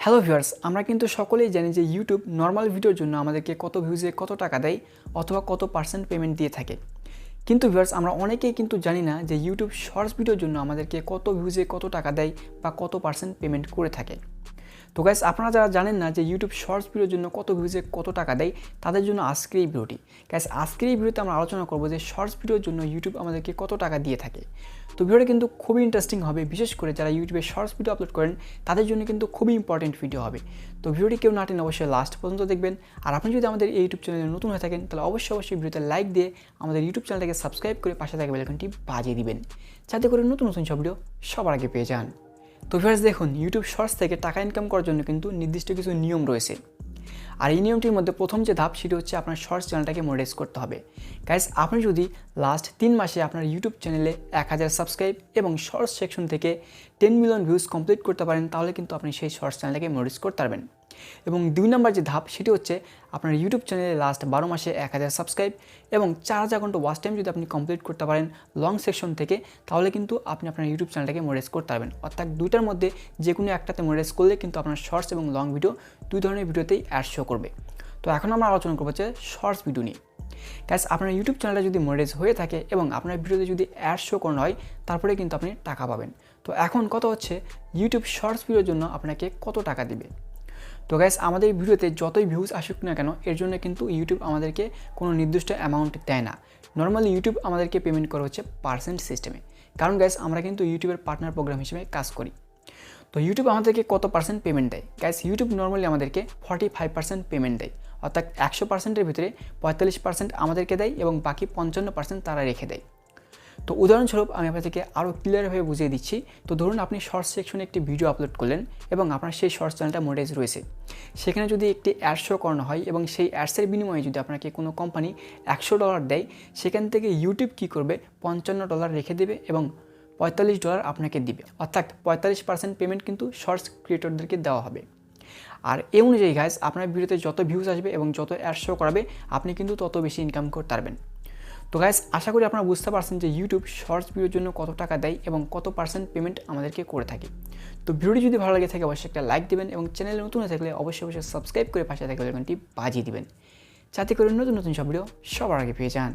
Hello viewers, আমরা কিন্তু সকলেই জানি যে ইউটিউব নর্মাল ভিডিওর জন্য আমাদেরকে কত ভিউজে কত টাকা দেয় অথবা কত পার্সেন্ট পেমেন্ট দিয়ে থাকে। কিন্তু ভিউয়ার্স, আমরা অনেকেই কিন্তু জানি না যে ইউটিউব শর্টস ভিডিওর জন্য আমাদেরকে কত ভিউজে কত টাকা দেয় বা কত পার্সেন্ট পেমেন্ট করে থাকে। তো গাইস, আপনারা যারা জানেন না যে ইউটিউব শর্টস ভিডিওর জন্য কত ভিউজে কত টাকা দেয়, তাদের জন্য আজকের এই ভিডিওটি। গাইস, আজকের এই ভিডিওতে আমরা আলোচনা করব যে শর্টস ভিডিওর জন্য ইউটিউব আমাদেরকে কত টাকা দিয়ে থাকে। তো ভিডিওটা কিন্তু খুবই ইন্টারেস্টিং হবে, বিশেষ করে যারা ইউটিউবে শর্টস ভিডিও আপলোড করেন তাদের জন্য কিন্তু খুবই ইম্পর্টেন্ট ভিডিও হবে। তো ভিডিওটি কেউ না টেনে অবশ্যই লাস্ট পর্যন্ত দেখবেন। আর আপনি যদি আমাদের এই ইউটিউব চ্যানেলে নতুন হয়ে থাকেন তাহলে অবশ্যই ভিডিওতে লাইক দিয়ে আমাদের ইউটিউব চ্যানেলটাকে সাবস্ক্রাইব করে পাশে থাকা বেল আইকনটি বাজিয়ে দিবেন, যাতে করে নতুন সব ভিডিও সবার আগে পেয়ে যান। তো ভিউয়ার্স, দেখুন, ইউটিউব শর্টস থেকে টাকা ইনকাম করার জন্য কিন্তু নির্দিষ্ট কিছু নিয়ম রয়েছে। আর এই নিয়মটির মধ্যে প্রথম যে ধাপ সেটি হচ্ছে আপনার শর্টস চ্যানেলটাকে মনিটাইজ করতে হবে। গাইস, আপনি যদি লাস্ট 3 মাসে আপনার ইউটিউব চ্যানেলে 1000 সাবস্ক্রাইব এবং শর্টস সেকশন থেকে 10 মিলিয়ন ভিউজ কমপ্লিট করতে পারেন, তাহলে কিন্তু আপনি সেই শর্টস চ্যানেলটাকে মনিটাইজ করতে পারবেন। এবং 2 নম্বর যে ধাপ সেটি হচ্ছে আপনার ইউটিউব চ্যানেলে লাস্ট 12 মাসে 1000 সাবস্ক্রাইব এবং 4000 ঘন্টা ওয়াচ টাইম যদি আপনি কমপ্লিট করতে পারেন লং সেকশন থেকে, তাহলে কিন্তু আপনি আপনার ইউটিউব চ্যানেলটাকে মনিটাইজ করতে পারবেন। অর্থাৎ দুইটার মধ্যে যে কোনো একটাতে মনিটাইজ করলে কিন্তু আপনার শর্টস এবং লং ভিডিও দুই ধরনের ভিডিওতেই অ্যাড শো করবে। তো এখন আমরা আলোচনা করবো যে শর্টস ভিডিও নিয়ে। গাইস, আপনার ইউটিউব চ্যানেলটা যদি মনিটাইজ হয়ে থাকে এবং আপনার ভিডিওতে যদি অ্যাড শো করানো হয়, তারপরে কিন্তু আপনি টাকা পাবেন। তো এখন কথা হচ্ছে ইউটিউব শর্টস ভিডিওর জন্য আপনাকে কত টাকা দিবে। তো গাইস, আমাদের ভিডিওতে যতই ভিউজ আসুক না কেন, এর জন্য কিন্তু ইউটিউব আমাদেরকে কোনো নির্দিষ্ট অ্যামাউন্ট দেয় না। নর্মালি ইউটিউব আমাদেরকে পেমেন্ট করা হচ্ছে পার্সেন্ট সিস্টেমে, কারণ গাইস আমরা কিন্তু ইউটিউবের পার্টনার প্রোগ্রাম হিসেবে কাজ করি। তো ইউটিউব আমাদেরকে কত পার্সেন্ট পেমেন্ট দেয়? গাইস, ইউটিউব নর্মালি আমাদেরকে 45% পেমেন্ট দেয়। অর্থাৎ 100%-এর ভিতরে 45% আমাদেরকে দেয় এবং বাকি 55% তারা রেখে দেয়। তো উদাহরণস্বরূপ আমি আপনাদেরকে আরও ক্লিয়ারভাবে বুঝিয়ে দিচ্ছি। তো ধরুন আপনি শর্টস সেকশনে একটি ভিডিও আপলোড করলেন এবং আপনার সেই শর্টস চ্যানেলটা মনিটাইজ রয়েছে। সেখানে যদি একটি অ্যাড শো করানো হয় এবং সেই অ্যাডসের বিনিময়ে যদি আপনাকে কোনো কোম্পানি $100 দেয়, সেখান থেকে ইউটিউব কী করবে, $55 রেখে দেবে এবং $45 আপনাকে দিবে। অর্থাৎ 45% পেমেন্ট কিন্তু শর্টস ক্রিয়েটরদেরকে দেওয়া হবে। আর এই অনুযায়ী গাইস, আপনার ভিডিওতে যত ভিউজ আসবে এবং যত অ্যাড শো করাবে, আপনি কিন্তু তত বেশি ইনকাম করতে পারবেন। তো গাইস, আশা করি আপনারা বুঝতে পারছেন যে ইউটিউব শর্টস ভিডিওর জন্য কত টাকা দেয় এবং কত পার্সেন্ট পেমেন্ট আমাদেরকে করে থাকে। তো ভিডিওটি যদি ভালো লাগে থাকে অবশ্যই একটা লাইক দিবেন এবং চ্যানেলে নতুন হয়ে থাকলে অবশ্যই সাবস্ক্রাইব করে পাশে থাকা বেল আইকনটি বাজিয়ে দিবেন, যাতে করে নতুন সব ভিডিও সবার আগে পেয়ে যান।